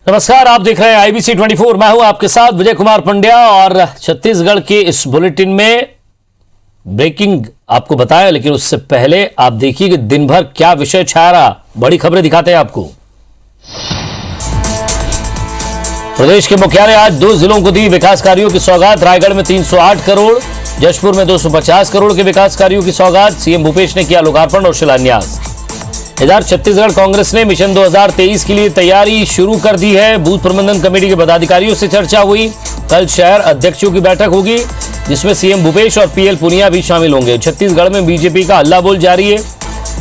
नमस्कार, आप देख रहे हैं आईबीसी 24। मैं हूं आपके साथ विजय कुमार पंड्या और छत्तीसगढ़ के इस बुलेटिन में ब्रेकिंग आपको बताया, लेकिन उससे पहले आप देखिए कि दिन भर क्या विषय छाया रहा। बड़ी खबरें दिखाते हैं आपको। प्रदेश के मुख्यालय आज 2 जिलों को दी विकास कार्यों की सौगात। रायगढ़ में 308 करोड़, जशपुर में 250 करोड़ के विकास कार्यों की सौगात। सीएम भूपेश ने किया लोकार्पण और शिलान्यास। इधर छत्तीसगढ़ कांग्रेस ने मिशन 2023 के लिए तैयारी शुरू कर दी है। बूथ प्रबंधन कमेटी के पदाधिकारियों से चर्चा हुई। कल शहर अध्यक्षों की बैठक होगी, जिसमें सीएम भूपेश और पीएल पुनिया भी शामिल होंगे। छत्तीसगढ़ में बीजेपी का हल्ला बोल जारी है।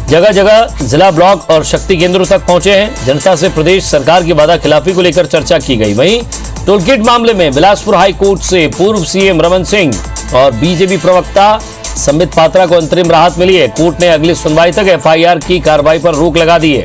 जगह जगह जिला, ब्लॉक और शक्ति केंद्रों तक पहुंचे हैं। जनता से प्रदेश सरकार की वादा खिलाफी को लेकर चर्चा की गई। वहीं टोलकिट मामले में बिलासपुर हाईकोर्ट से पूर्व सीएम रमन सिंह और बीजेपी प्रवक्ता संबित पात्रा को अंतरिम राहत मिली है। कोर्ट ने अगली सुनवाई तक एफआईआर की कार्रवाई पर रोक लगा दी है।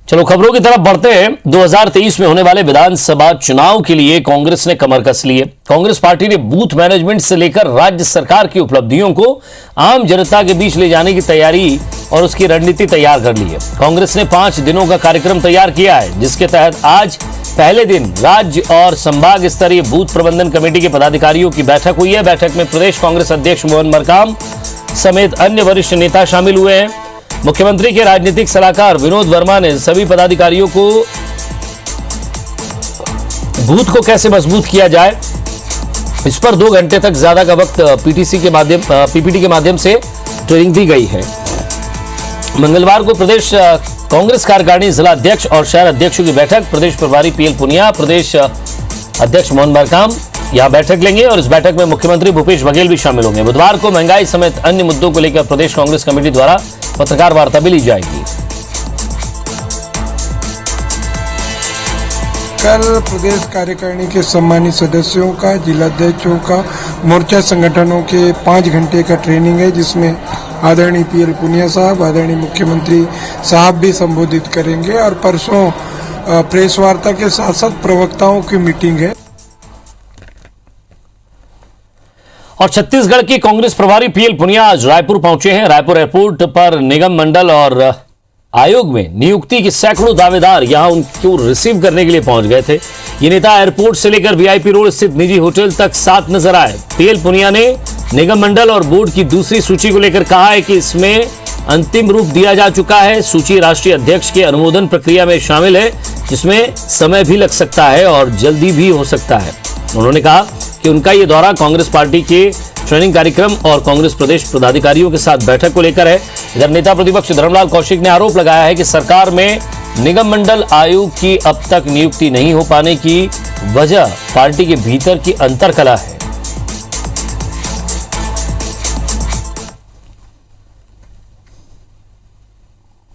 चलो खबरों की तरफ बढ़ते हैं। 2023 में होने वाले विधानसभा चुनाव के लिए कांग्रेस ने कमर कस ली है। कांग्रेस पार्टी ने बूथ मैनेजमेंट से लेकर राज्य सरकार की उपलब्धियों को आम जनता के बीच ले जाने की तैयारी और उसकी रणनीति तैयार कर ली है। कांग्रेस ने 5 दिनों का कार्यक्रम तैयार किया है, जिसके तहत आज पहले दिन राज्य और संभाग स्तरीय बूथ प्रबंधन कमेटी के पदाधिकारियों की बैठक हुई है। बैठक में प्रदेश कांग्रेस अध्यक्ष मोहन मरकाम समेत अन्य वरिष्ठ नेता शामिल हुए हैं। मुख्यमंत्री के राजनीतिक सलाहकार विनोद वर्मा ने सभी पदाधिकारियों को बूथ को कैसे मजबूत किया जाए, इस पर 2 घंटे तक ज्यादा का वक्त पीपीटी के माध्यम से ट्रेनिंग दी गई है। मंगलवार को प्रदेश कांग्रेस कार्यकारिणी जिला अध्यक्ष और शहर अध्यक्षों की बैठक, प्रदेश प्रभारी पीएल पुनिया, प्रदेश अध्यक्ष मोहन मरकाम यहां बैठक लेंगे और इस बैठक में मुख्यमंत्री भूपेश बघेल भी शामिल होंगे। बुधवार को महंगाई समेत अन्य मुद्दों को लेकर प्रदेश कांग्रेस कमेटी द्वारा पत्रकार वार्ता भी ली जाएगी। कल प्रदेश कार्यकारिणी के सम्मानित सदस्यों का, जिलाध्यक्षों का, मोर्चा संगठनों के 5 घंटे का ट्रेनिंग है, जिसमें आदरणीय पीएल पुनिया साहब, आदरणीय मुख्यमंत्री साहब भी संबोधित करेंगे। और परसों प्रेस वार्ता के साथ साथ प्रवक्ताओं की मीटिंग है। और छत्तीसगढ़ की कांग्रेस प्रभारी पीएल पुनिया आज रायपुर पहुंचे हैं। रायपुर एयरपोर्ट पर निगम मंडल और आयोग में नियुक्ति के सैकड़ों दावेदार यहां उनको रिसीव करने के लिए पहुंच गए थे। ये नेता एयरपोर्ट से लेकर वीआईपी रोड स्थित निजी होटल तक साथ नजर आए। पीएल पुनिया ने निगम मंडल और बोर्ड की दूसरी सूची को लेकर कहा है कि इसमें अंतिम रूप दिया जा चुका है। सूची राष्ट्रीय अध्यक्ष के अनुमोदन प्रक्रिया में शामिल है, जिसमें समय भी लग सकता है और जल्दी भी हो सकता है। उन्होंने कहा कि उनका ये दौरा कांग्रेस पार्टी के ट्रेनिंग कार्यक्रम और कांग्रेस प्रदेश पदाधिकारियों के साथ बैठक को लेकर है। इधर नेता प्रतिपक्ष धर्मलाल कौशिक ने आरोप लगाया है कि सरकार में निगम मंडल आयोग की अब तक नियुक्ति नहीं हो पाने की वजह पार्टी के भीतर की अंतरकलह है।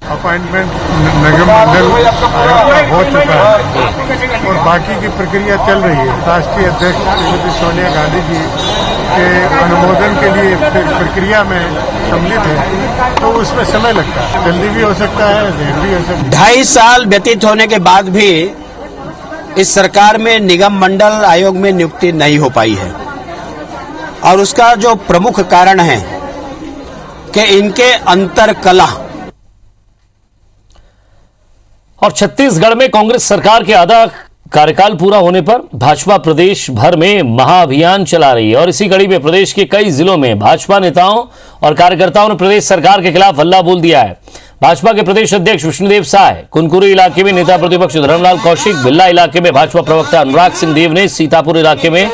अपॉइंटमेंट निगम मंडल हो चुका है और बाकी की प्रक्रिया चल रही है। राष्ट्रीय अध्यक्ष श्रीमती सोनिया गांधी जी के अनुमोदन के लिए प्रक्रिया में सम्मिलित है, तो उसमें समय लगता है। जल्दी भी हो सकता है, देर भी हो सकता है। 2.5 साल व्यतीत होने के बाद भी इस सरकार में निगम मंडल आयोग में नियुक्ति नहीं हो पाई है और उसका जो प्रमुख कारण है कि इनके अंतरकलह। और छत्तीसगढ़ में कांग्रेस सरकार के आधा कार्यकाल पूरा होने पर भाजपा प्रदेश भर में महाअभियान चला रही है और इसी कड़ी में प्रदेश के कई जिलों में भाजपा नेताओं और कार्यकर्ताओं ने प्रदेश सरकार के खिलाफ हल्ला बोल दिया है। भाजपा के प्रदेश अध्यक्ष विष्णुदेव साय, कुनकुरी इलाके में नेता प्रतिपक्ष धर्मलाल कौशिक, भिल्ला इलाके में भाजपा प्रवक्ता अनुराग सिंह देव ने, सीतापुर इलाके में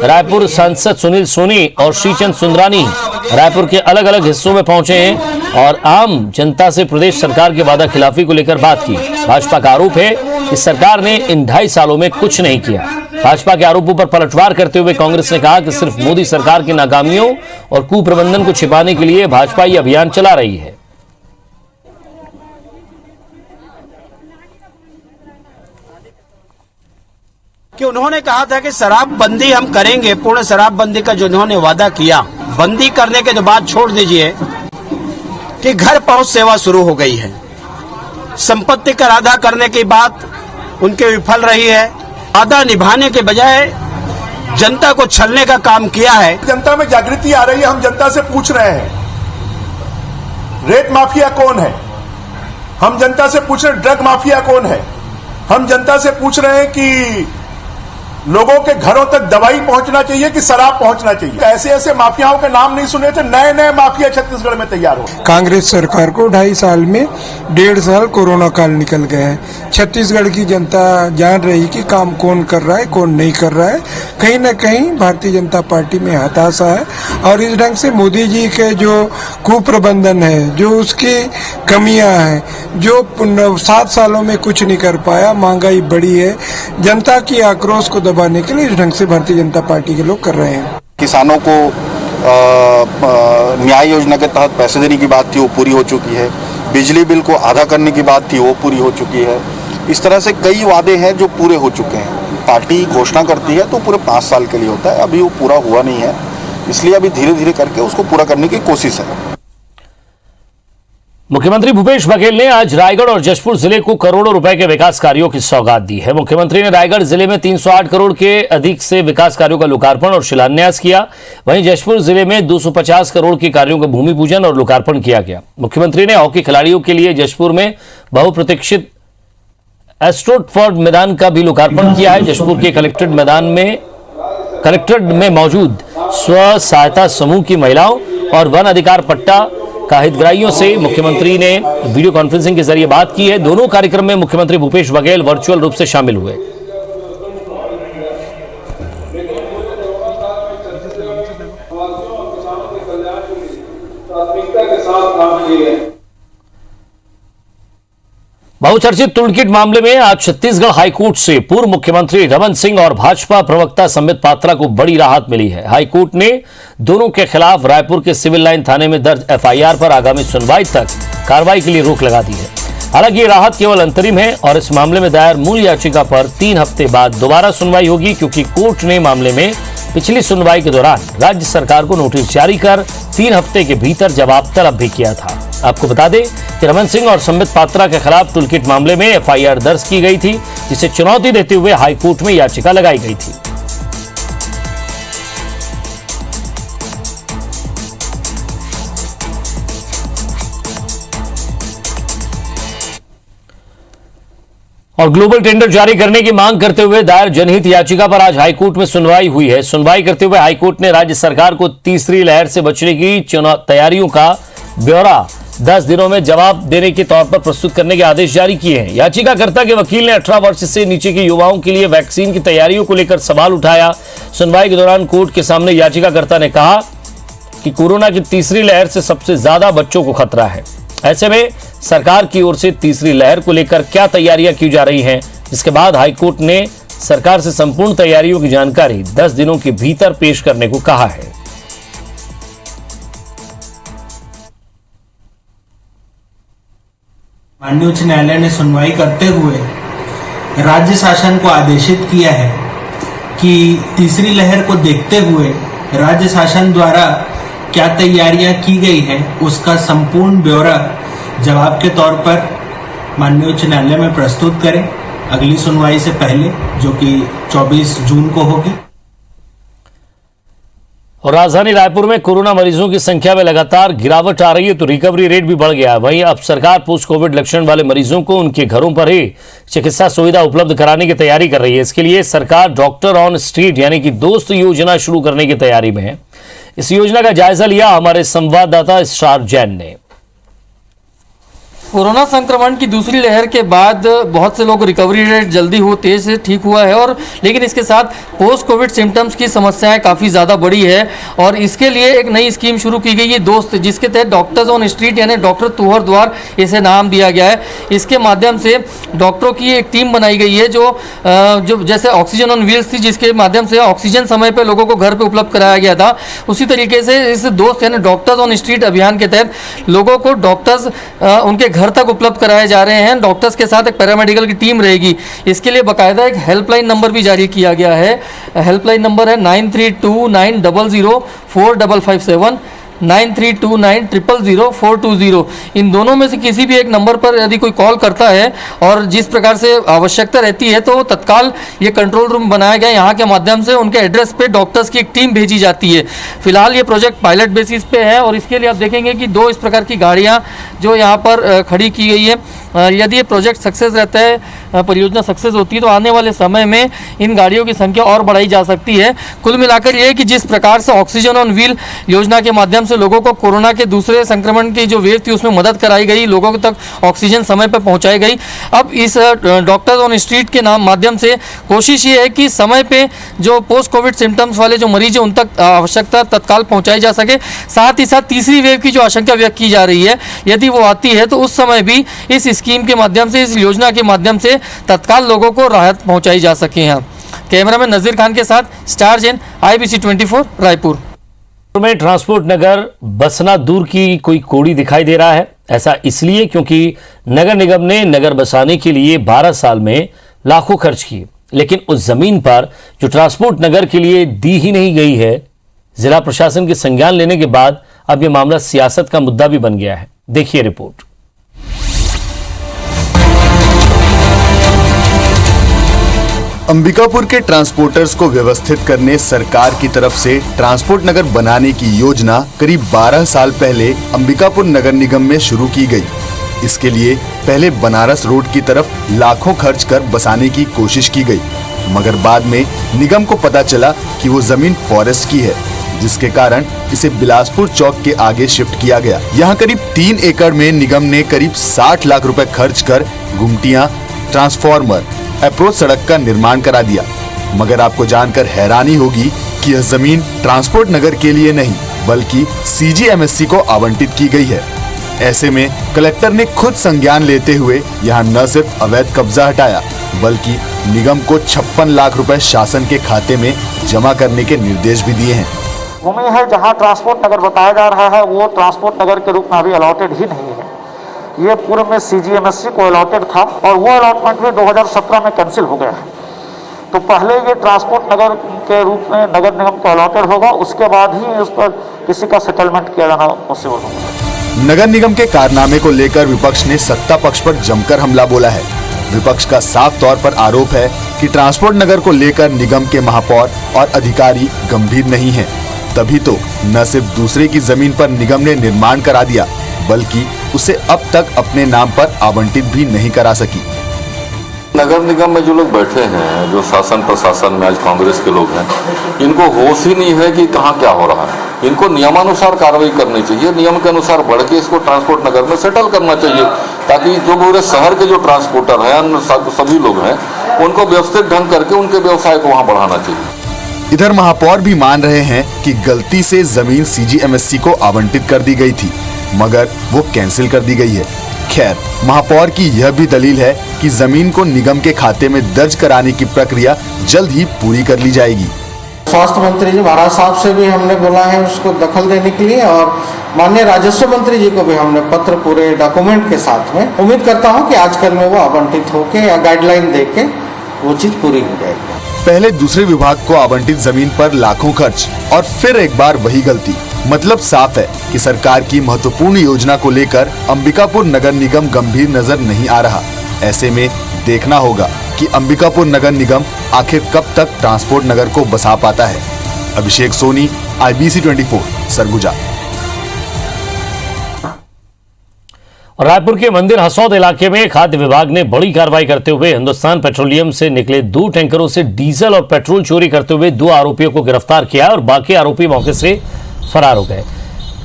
रायपुर सांसद सुनील सोनी और श्रीचंद सुंदरानी रायपुर के अलग अलग हिस्सों में पहुंचे हैं और आम जनता से प्रदेश सरकार के वादा खिलाफी को लेकर बात की। भाजपा का आरोप है कि सरकार ने इन 2.5 सालों में कुछ नहीं किया। भाजपा के आरोपों पर पलटवार करते हुए कांग्रेस ने कहा कि सिर्फ मोदी सरकार की नाकामियों और कुप्रबंधन को छिपाने के लिए भाजपा ये अभियान चला रही है। कि उन्होंने कहा था कि शराबबंदी हम करेंगे, पूर्ण शराबबंदी का जो उन्होंने वादा किया, बंदी करने के बाद छोड़ दीजिए कि घर पहुंच सेवा शुरू हो गई है। संपत्ति कर अदा करने की बात उनके विफल रही है। वादा निभाने के बजाय जनता को छलने का काम किया है। जनता में जागृति आ रही है। हम जनता से पूछ रहे हैं रेत माफिया कौन है, हम जनता से पूछ रहे हैं ड्रग माफिया कौन है, हम जनता से पूछ रहे हैं कि लोगों के घरों तक दवाई पहुंचना चाहिए कि शराब पहुंचना चाहिए। ऐसे ऐसे माफियाओं के नाम नहीं सुने थे, नए नए माफिया छत्तीसगढ़ में तैयार हो। कांग्रेस सरकार को 2.5 साल में 1.5 साल कोरोना काल निकल गया है। छत्तीसगढ़ की जनता जान रही कि काम कौन कर रहा है कौन नहीं कर रहा है। कहीं न कहीं भारतीय जनता पार्टी में हताशा है और इस ढंग से मोदी जी के जो कुप्रबंधन है, जो उसकी कमियां हैं, जो 7 सालों में कुछ नहीं कर पाया, महंगाई बढ़ी है, जनता की आक्रोश को दबाने के लिए इस ढंग से भारतीय जनता पार्टी के लोग कर रहे हैं। किसानों को न्याय योजना के तहत पैसे देने की बात थी, वो पूरी हो चुकी है। बिजली बिल को आधा करने की बात थी, वो पूरी हो चुकी है। इस तरह से कई वादे हैं जो पूरे हो चुके हैं। पार्टी घोषणा करती है तो पूरे 5 साल के लिए होता है, अभी वो पूरा हुआ नहीं है, इसलिए अभी धीरे धीरे करके उसको पूरा करने की कोशिश है। मुख्यमंत्री भूपेश बघेल ने आज रायगढ़ और जशपुर जिले को करोड़ों रुपए के विकास कार्यों की सौगात दी है। मुख्यमंत्री ने रायगढ़ जिले में 308 करोड़ के अधिक से विकास कार्यों का लोकार्पण और शिलान्यास किया। वहीं जशपुर जिले में 250 करोड़ के कार्यों का भूमि पूजन और लोकार्पण किया गया। मुख्यमंत्री ने हॉकी खिलाड़ियों के लिए जशपुर में बहुप्रतीक्षित एस्ट्रोटफोर्ड मैदान का भी लोकार्पण किया है। जशपुर के कलेक्ट्रेट में मौजूद स्व सहायता समूह की महिलाओं और वन अधिकार पट्टा का हितग्राहियों से मुख्यमंत्री ने वीडियो कॉन्फ्रेंसिंग के जरिए बात की है। दोनों कार्यक्रम में मुख्यमंत्री भूपेश बघेल वर्चुअल रूप से शामिल हुए। बहुचर्चित टूलकिट मामले में आज छत्तीसगढ़ हाईकोर्ट से पूर्व मुख्यमंत्री रमन सिंह और भाजपा प्रवक्ता संबित पात्रा को बड़ी राहत मिली है। हाईकोर्ट ने दोनों के खिलाफ रायपुर के सिविल लाइन थाने में दर्ज एफआईआर पर आगामी सुनवाई तक कार्रवाई के लिए रोक लगा दी है। हालांकि ये राहत केवल अंतरिम है और इस मामले में दायर मूल याचिका पर 3 हफ्ते बाद दोबारा सुनवाई होगी, क्योंकि कोर्ट ने मामले में पिछली सुनवाई के दौरान राज्य सरकार को नोटिस जारी कर 3 हफ्ते के भीतर जवाब तलब भी किया था। आपको बता दें कि रमन सिंह और संबित पात्रा के खिलाफ टूलकिट मामले में एफआईआर दर्ज की गई थी, जिसे चुनौती देते हुए हाईकोर्ट में याचिका लगाई गई थी। और ग्लोबल टेंडर जारी करने की मांग करते हुए दायर जनहित याचिका पर आज हाईकोर्ट में सुनवाई हुई है। सुनवाई करते हुए हाईकोर्ट ने राज्य सरकार को तीसरी लहर से बचने की तैयारियों का ब्यौरा 10 दिनों में जवाब देने के तौर पर प्रस्तुत करने के आदेश जारी किए हैं। याचिकाकर्ता के वकील ने 18 वर्ष से नीचे के युवाओं के लिए वैक्सीन की तैयारियों को लेकर सवाल उठाया। सुनवाई के दौरान कोर्ट के सामने याचिकाकर्ता ने कहा कि कोरोना की तीसरी लहर से सबसे ज्यादा बच्चों को खतरा है। ऐसे में सरकार की ओर से तीसरी लहर को लेकर क्या तैयारियां की जा रही हैं, जिसके बाद हाईकोर्ट ने सरकार से संपूर्ण तैयारियों की जानकारी 10 दिनों के भीतर पेश करने को कहा है। माननीय उच्च न्यायालय ने सुनवाई करते हुए राज्य शासन को आदेशित किया है कि तीसरी लहर को देखते हुए राज्य शासन द्वारा क्या तैयारियां की गई हैं उसका संपूर्ण ब्यौरा जवाब के तौर पर माननीय उच्च न्यायालय में प्रस्तुत करें अगली सुनवाई से पहले, जो कि 24 जून को होगी। और राजधानी रायपुर में कोरोना मरीजों की संख्या में लगातार गिरावट आ रही है, तो रिकवरी रेट भी बढ़ गया है। वहीं अब सरकार पोस्ट कोविड लक्षण वाले मरीजों को उनके घरों पर ही चिकित्सा सुविधा उपलब्ध कराने की तैयारी कर रही है। इसके लिए सरकार डॉक्टर ऑन स्ट्रीट यानी कि दोस्त योजना शुरू करने की तैयारी में है। इस योजना का जायजा लिया हमारे संवाददाता स्टार जैन ने। कोरोना संक्रमण की दूसरी लहर के बाद बहुत से लोग रिकवरी रेट जल्दी तेज से ठीक हुआ है, और लेकिन इसके साथ पोस्ट कोविड सिम्टम्स की समस्याएं काफ़ी ज़्यादा बढ़ी है। और इसके लिए एक नई स्कीम शुरू की गई है दोस्त, जिसके तहत डॉक्टर्स ऑन स्ट्रीट यानी डॉक्टर तुहर द्वार इसे नाम दिया गया है। इसके माध्यम से डॉक्टरों की एक टीम बनाई गई है जो जैसे ऑक्सीजन ऑन व्हील्स थी, जिसके माध्यम से ऑक्सीजन समय पर लोगों को घर पर उपलब्ध कराया गया था, उसी तरीके से इस दोस्त यानी डॉक्टर्स ऑन स्ट्रीट अभियान के तहत लोगों को डॉक्टर्स उनके घर तक उपलब्ध कराए जा रहे हैं। डॉक्टर्स के साथ एक पैरामेडिकल की टीम रहेगी। इसके लिए बाकायदा एक हेल्पलाइन नंबर भी जारी किया गया है। हेल्पलाइन नंबर है 9329004557। 9329000420। इन दोनों में से किसी भी एक नंबर पर यदि कोई कॉल करता है और जिस प्रकार से आवश्यकता रहती है तो तत्काल ये कंट्रोल रूम बनाया गया, यहाँ के माध्यम से उनके एड्रेस पे डॉक्टर्स की एक टीम भेजी जाती है। फिलहाल ये प्रोजेक्ट पायलट बेसिस पे है और इसके लिए आप देखेंगे कि 2 इस प्रकार की गाड़ियाँ जो यहाँ पर खड़ी की गई है। यदि ये प्रोजेक्ट सक्सेस रहता है, परियोजना सक्सेस होती है तो आने वाले समय में इन गाड़ियों की संख्या और बढ़ाई जा सकती है। कुल मिलाकर ये कि जिस प्रकार से ऑक्सीजन ऑन व्हील योजना के माध्यम से लोगों को कोरोना के दूसरे संक्रमण की जो वेव थी उसमें मदद कराई गई, लोगों तक ऑक्सीजन समय पर पहुंचाई गई। अब इस डॉक्टर्स ऑन स्ट्रीट के माध्यम से कोशिश ये है कि समय पे जो पोस्ट कोविड सिम्टम्स वाले जो मरीज हैं उन तक आवश्यकता तत्काल पहुंचाई जा सके। साथ ही साथ तीसरी वेव की जो आशंका व्यक्त की जा रही है, यदि वो आती है तो उस समय भी इस स्कीम के माध्यम से, इस योजना के माध्यम से तत्काल लोगों को राहत पहुंचाई जा सके। हैं कैमरामैन नजीर खान के साथ स्टार जैन, IBC 24 रायपुर। में ट्रांसपोर्ट नगर बसना दूर की कोई कोड़ी दिखाई दे रहा है। ऐसा इसलिए क्योंकि नगर निगम ने नगर बसाने के लिए 12 साल में लाखों खर्च किए, लेकिन उस जमीन पर जो ट्रांसपोर्ट नगर के लिए दी ही नहीं गई है। जिला प्रशासन के संज्ञान लेने के बाद अब यह मामला सियासत का मुद्दा भी बन गया है। देखिए रिपोर्ट। अंबिकापुर के ट्रांसपोर्टर्स को व्यवस्थित करने सरकार की तरफ से ट्रांसपोर्ट नगर बनाने की योजना करीब 12 साल पहले अंबिकापुर नगर निगम में शुरू की गई। इसके लिए पहले बनारस रोड की तरफ लाखों खर्च कर बसाने की कोशिश की गई, मगर बाद में निगम को पता चला कि वो जमीन फॉरेस्ट की है, जिसके कारण इसे बिलासपुर चौक के आगे शिफ्ट किया गया। यहाँ करीब 3 एकड़ में निगम ने करीब 60 लाख रुपए खर्च कर गुमटियां, ट्रांसफार्मर, अप्रोच सड़क का निर्माण करा दिया। मगर आपको जानकर हैरानी होगी कि यह जमीन ट्रांसपोर्ट नगर के लिए नहीं बल्कि CGMSC को आवंटित की गई है। ऐसे में कलेक्टर ने खुद संज्ञान लेते हुए यहाँ न सिर्फ अवैध कब्जा हटाया बल्कि निगम को 56 लाख रुपए शासन के खाते में जमा करने के निर्देश भी दिए हैं। भूमि है जहाँ ट्रांसपोर्ट नगर बताया जा रहा है वो ट्रांसपोर्ट नगर के रूप में अभी अलॉटेड ही नहीं है। ये पूर्व में CGMSC को अलॉटेड था और वो अलॉटमेंट भी 2017 में कैंसिल हो गया है। तो पहले ये ट्रांसपोर्ट नगर के रूप में नगर निगम को अलॉटेड होगा, उसके बाद ही उस पर किसी का सेटलमेंट किया जाना पॉसिबल होगा। नगर निगम के कारनामे को लेकर विपक्ष ने सत्ता पक्ष पर जमकर हमला बोला है। विपक्ष का साफ तौर पर आरोप है कि ट्रांसपोर्ट नगर को लेकर निगम के महापौर और अधिकारी गंभीर नहीं हैं। तभी तो न सिर्फ दूसरे की जमीन पर निगम ने निर्माण करा दिया बल्कि उसे अब तक अपने नाम पर आवंटित भी नहीं करा सकी। नगर निगम में जो लोग बैठे हैं, जो शासन प्रशासन में आज कांग्रेस के लोग हैं, इनको होश ही नहीं है कि कहाँ क्या हो रहा है। इनको नियमानुसार कार्रवाई करनी चाहिए, नियम के अनुसार बढ़ के इसको ट्रांसपोर्ट नगर में सेटल करना चाहिए, ताकि जो पूरे शहर के जो ट्रांसपोर्टर हैं, अन्य सभी लोग हैं, उनको व्यवस्थित ढंग करके उनके व्यवसाय को वहाँ बढ़ाना चाहिए। इधर महापौर भी मान रहे हैं कि गलती से जमीन CGMSC को आवंटित कर दी गई थी, मगर वो कैंसिल कर दी गई है। खैर, महापौर की यह भी दलील है कि जमीन को निगम के खाते में दर्ज कराने की प्रक्रिया जल्द ही पूरी कर ली जाएगी। स्वास्थ्य मंत्री जी महाराज साहब से भी हमने बोला है उसको दखल देने के लिए और माननीय राजस्व मंत्री जी को भी हमने पत्र पूरे डॉक्यूमेंट के साथ में, उम्मीद करता हूँ कि आजकल में वो आवंटित होके या गाइडलाइन देके वो चीज पूरी हो जाएगी। पहले दूसरे विभाग को आवंटित जमीन पर लाखों खर्च और फिर एक बार वही गलती। मतलब साफ है कि सरकार की महत्वपूर्ण योजना को लेकर अंबिकापुर नगर निगम गंभीर नजर नहीं आ रहा। ऐसे में देखना होगा कि अंबिकापुर नगर निगम आखिर कब तक ट्रांसपोर्ट नगर को बसा पाता है। अभिषेक सोनी, IBC 24 सरगुजा। रायपुर के मंदिर हसौद इलाके में खाद्य विभाग ने बड़ी कार्रवाई करते हुए हिंदुस्तान पेट्रोलियम से निकले 2 टैंकरों से डीजल और पेट्रोल चोरी करते हुए 2 आरोपियों को गिरफ्तार किया और बाकी आरोपी मौके से फरार हो गए।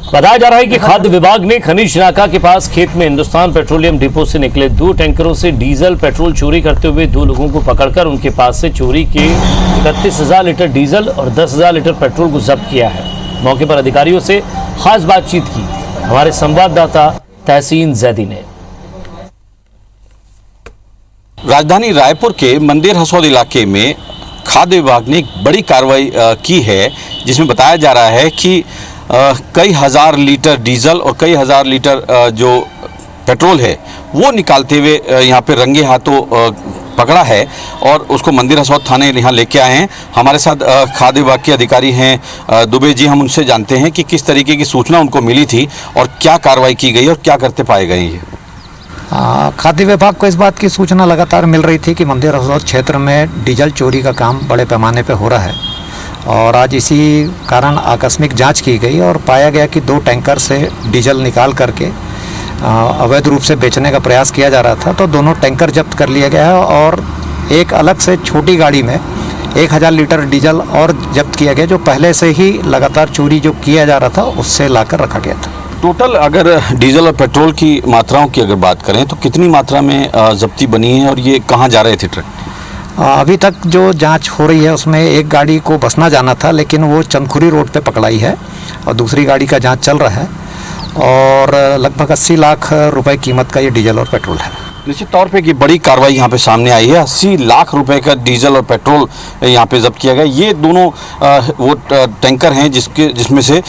बताया जा रहा है कि खाद्य विभाग ने खनीज नाका के पास खेत में हिंदुस्तान पेट्रोलियम डिपो से निकले 2 टैंकरों से डीजल पेट्रोल चोरी करते हुए 2 लोगों को पकड़कर उनके पास से चोरी के 31,000 लीटर डीजल और 10,000 लीटर पेट्रोल को जब्त किया है। मौके पर अधिकारियों से खास बातचीत की हमारे संवाददाता तहसीन जैदी ने। राजधानी रायपुर के मंदिर हसौद इलाके में खाद्य विभाग ने एक बड़ी कार्रवाई की है, जिसमें बताया जा रहा है कि कई हज़ार लीटर डीजल और कई हज़ार लीटर जो पेट्रोल है वो निकालते हुए यहाँ पे रंगे हाथों पकड़ा है और उसको मंदिर हसौद थाने यहाँ लेके आए हैं। हमारे साथ खाद्य विभाग के अधिकारी हैं दुबे जी, हम उनसे जानते हैं कि किस तरीके की सूचना उनको मिली थी और क्या कार्रवाई की गई और क्या करते पाए गए ये। खाद्य विभाग को इस बात की सूचना लगातार मिल रही थी कि मंदिर हसौद क्षेत्र में डीजल चोरी का काम बड़े पैमाने पर हो रहा है और आज इसी कारण आकस्मिक जांच की गई और पाया गया कि 2 टैंकर से डीजल निकाल करके अवैध रूप से बेचने का प्रयास किया जा रहा था। तो दोनों टैंकर जब्त कर लिया गया है और एक अलग से छोटी गाड़ी में 1000 लीटर डीजल और जब्त किया गया, जो पहले से ही लगातार चोरी जो किया जा रहा था उससे लाकर रखा गया था। टोटल अगर डीजल और पेट्रोल की मात्राओं की अगर बात करें तो कितनी मात्रा में जब्ती बनी है और ये कहाँ जा रहे थे ट्रक? अभी तक जो जांच हो रही है उसमें एक गाड़ी को बसना जाना था, लेकिन वो चंदखुरी रोड पे पकड़ाई है और दूसरी गाड़ी का जांच चल रहा है और लगभग 80 लाख रुपए कीमत का ये डीजल और पेट्रोल है। निश्चित तौर पे कि बड़ी कार्रवाई यहाँ पे सामने आई है। 80 लाख रुपए का डीजल और पेट्रोल यहाँ पे जब्त किया गया। ये दोनों वो टैंकर हैं जिसमें से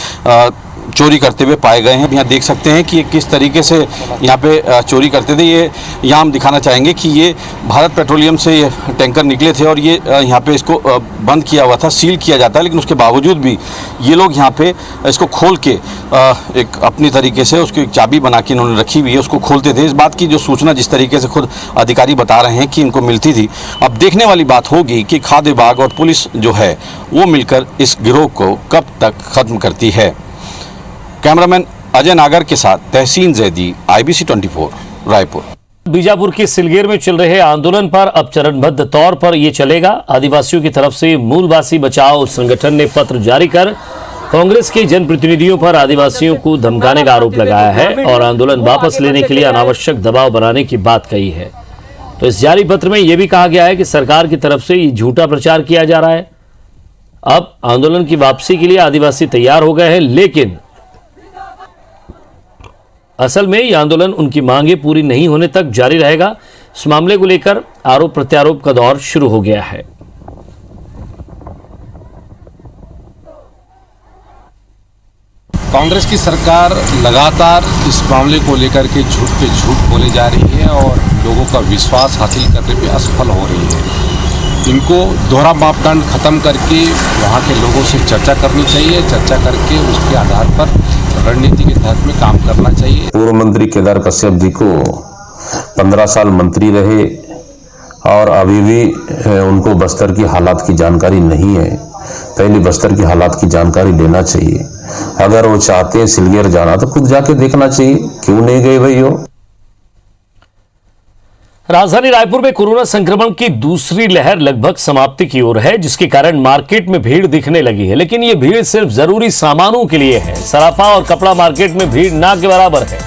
चोरी करते हुए पाए गए हैं। यहाँ देख सकते हैं कि ये किस तरीके से यहाँ पे चोरी करते थे। ये यहाँ हम दिखाना चाहेंगे कि ये भारत पेट्रोलियम से ये टैंकर निकले थे और ये यहाँ पे इसको बंद किया हुआ था, सील किया जाता है, लेकिन उसके बावजूद भी ये लोग यहाँ पे इसको खोल के एक अपनी तरीके से उसकी चाबी बना के इन्होंने रखी हुई है, उसको खोलते थे। इस बात की जो सूचना जिस तरीके से खुद अधिकारी बता रहे हैं कि इनको मिलती थी। अब देखने वाली बात होगी कि खाद्य विभाग और पुलिस जो है वो मिलकर इस गिरोह को कब तक खत्म करती है। कैमरामैन अजय नागर के साथ तहसीन जैदी, IBC 24 रायपुर। बीजापुर के सिलगेर में चल रहे आंदोलन पर अब चरणबद्ध तौर पर यह चलेगा। आदिवासियों की तरफ से मूलवासी बचाओ संगठन ने पत्र जारी कर कांग्रेस के जनप्रतिनिधियों पर आदिवासियों को धमकाने का आरोप लगाया है और आंदोलन वापस लेने के लिए अनावश्यक दबाव बनाने की बात कही है। तो इस जारी पत्र में यह भी कहा गया है कि सरकार की तरफ से ये झूठा प्रचार किया जा रहा है। अब आंदोलन की वापसी के लिए आदिवासी तैयार हो गए हैं, लेकिन असल में यह आंदोलन उनकी मांगे पूरी नहीं होने तक जारी रहेगा। इस मामले को लेकर आरोप प्रत्यारोप का दौर शुरू हो गया है। कांग्रेस की सरकार लगातार इस मामले को लेकर के झूठ पे झूठ बोले जा रही है और लोगों का विश्वास हासिल करने में असफल हो रही है। इनको दोहरा मापदंड खत्म करके वहाँ के लोगों से चर्चा करनी चाहिए, चर्चा करके उसके आधार पर रणनीति के तहत में काम करना चाहिए। पूर्व मंत्री केदार कश्यप जी को 15 साल मंत्री रहे और अभी भी उनको बस्तर की हालात की जानकारी नहीं है। पहले बस्तर की हालात की जानकारी लेना चाहिए। अगर वो चाहते हैं सिलगेर जाना तो खुद जाके देखना चाहिए, क्यों नहीं गए भाई हो। राजधानी रायपुर में कोरोना संक्रमण की दूसरी लहर लगभग समाप्ति की ओर है, जिसके कारण मार्केट में भीड़ दिखने लगी है। लेकिन ये भीड़ सिर्फ जरूरी सामानों के लिए है। सराफा और कपड़ा मार्केट में भीड़ ना के बराबर है।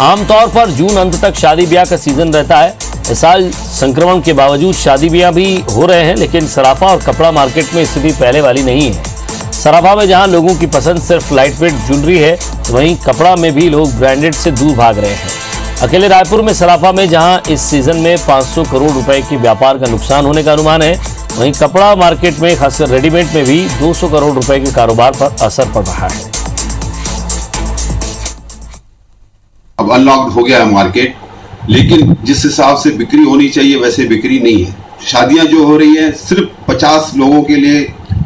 आमतौर पर जून अंत तक शादी ब्याह का सीजन रहता है। इस साल संक्रमण के बावजूद शादी ब्याह भी हो रहे हैं, लेकिन सराफा और कपड़ा मार्केट में स्थिति पहले वाली नहीं है। सराफा में जहां लोगों की पसंद सिर्फ लाइट वेट ज्वेलरी है, वहीं कपड़ा में भी लोग ब्रांडेड से दूर भाग रहे हैं। अकेले रायपुर में सराफा में जहां इस सीजन में 500 करोड़ रुपए के व्यापार का नुकसान होने का अनुमान है, वहीं कपड़ा मार्केट में खासकर रेडीमेड में भी 200 करोड़ रुपए के कारोबार पर असर पड़ रहा है। अब अनलॉक हो गया है मार्केट, लेकिन जिस हिसाब से बिक्री होनी चाहिए वैसे बिक्री नहीं है। शादियां जो हो रही है सिर्फ 50 लोगों के लिए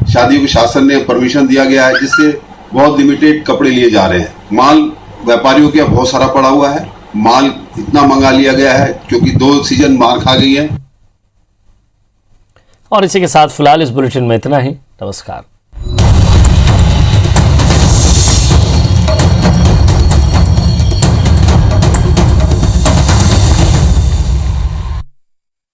शादी को शासन ने परमिशन दिया गया है, जिससे बहुत लिमिटेड कपड़े लिए जा रहे हैं। माल व्यापारियों के बहुत सारा पड़ा हुआ है। माल इतना मंगा लिया गया है क्योंकि 2 सीजन मार खा गई है। और इसी के साथ फिलहाल इस बुलेटिन में इतना ही। नमस्कार।